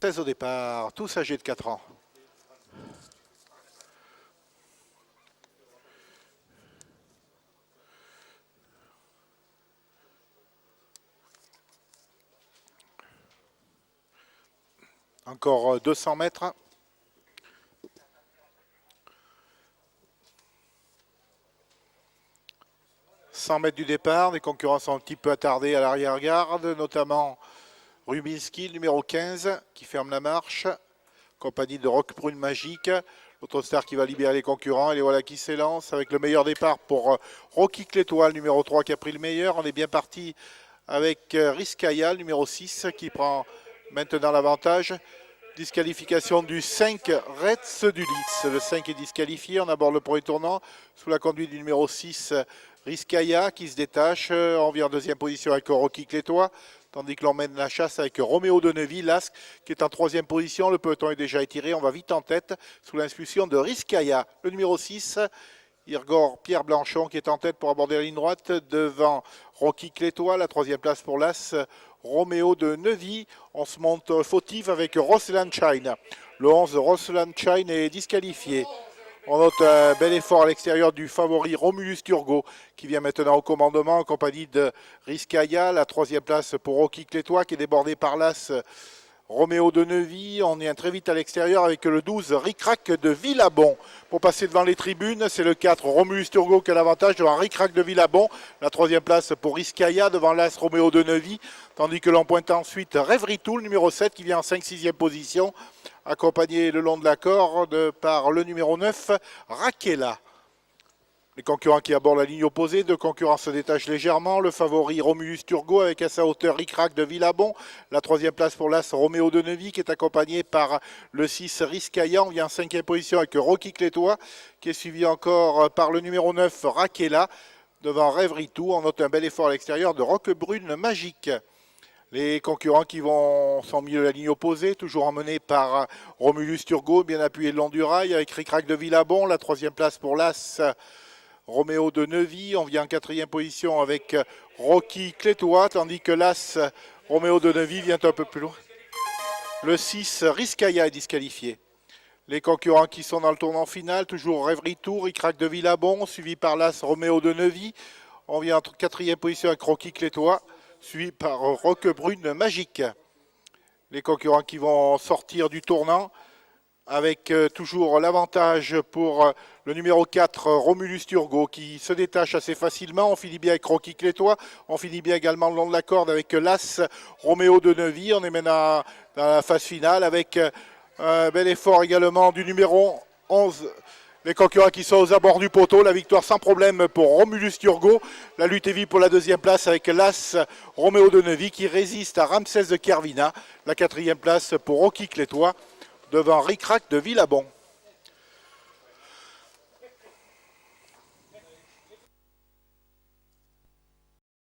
Cortez au départ, tous âgés de 4 ans. Encore 200 mètres. « 100 mètres du départ, les concurrents sont un petit peu attardés à l'arrière-garde, notamment Rubinski, numéro 15, qui ferme la marche, compagnie de Rock Brune Magique, l'autre star qui va libérer les concurrents, et les voilà qui s'élancent avec le meilleur départ pour Rocky Clétoile, numéro 3, qui a pris le meilleur. On est bien parti avec Rizkaya, numéro 6, qui prend maintenant l'avantage. Disqualification du 5, Retz du Litz. Le 5 est disqualifié. On aborde le premier tournant sous la conduite du numéro 6, Rizkaya, qui se détache. On vient en deuxième position avec Rocky Clétois, tandis que l'on mène la chasse avec Roméo de Neuville, l'Asque, qui est en troisième position. Le peloton est déjà étiré. On va vite en tête sous l'impulsion de Rizkaya. Le numéro 6, Irgor Pierre Blanchon, qui est en tête pour aborder la ligne droite devant Rocky Clétois. La troisième place pour l'As, Roméo de Neuville. On se monte fautif avec Roslan Shine. Le 11, Roslan Shine est disqualifié. On note un bel effort à l'extérieur du favori Romulus Turgot, qui vient maintenant au commandement en compagnie de Rizkaya. La troisième place pour Rocky Clétois, qui est débordé par l'As, Roméo de Neuville. On vient très vite à l'extérieur avec le 12, Ricrac de Villabon. Pour passer devant les tribunes, c'est le 4, Romulus Turgot qui a l'avantage devant Ricrac de Villabon. La troisième place pour Rizkaya devant l'As Roméo de Neuville. Tandis que l'on pointe ensuite Rêverie Toul, numéro 7, qui vient en 5-6e position, accompagné le long de la corde par le numéro 9, Rakela. Les concurrents qui abordent la ligne opposée, deux concurrents se détachent légèrement. Le favori Romulus Turgot avec à sa hauteur Ricrac de Villabon. La troisième place pour l'As Roméo de Neuville qui est accompagné par le 6 Rizkaya. On vient en 5e position avec Rocky Clétois qui est suivi encore par le numéro 9 Rakela. Devant Rêverie Toul, on note un bel effort à l'extérieur de Rock Brune Magique. Les concurrents qui sont au milieu de la ligne opposée, toujours emmenés par Romulus Turgot, bien appuyé le long du rail avec Ricrac de Villabon. La troisième place pour l'As Roméo de Neuville. On vient en 4e position avec Rocky Clétois, tandis que l'As Roméo de Neuville vient un peu plus loin. Le 6 Rizkaya est disqualifié. Les concurrents qui sont dans le tournant final, toujours Rêverie Tour, Ricrac de Villabon, suivi par l'As Roméo de Neuville. On vient en 4e position avec Rocky Clétois, suivi par Rock Brune Magique. Les concurrents qui vont sortir du tournant avec toujours l'avantage pour le numéro 4, Romulus Turgot, qui se détache assez facilement. On finit bien avec Rocky Clétois. On finit bien également le long de la corde avec l'As Roméo de Neuville. On est maintenant dans la phase finale avec un bel effort également du numéro 11. Les concurrents qui sont aux abords du poteau, la victoire sans problème pour Romulus Turgot. La lutte est vive pour la deuxième place avec l'As Roméo de Neuville qui résiste à Ramsès de Kervina. La 4e place pour Rocky Clétois devant Ricrac de Villabon.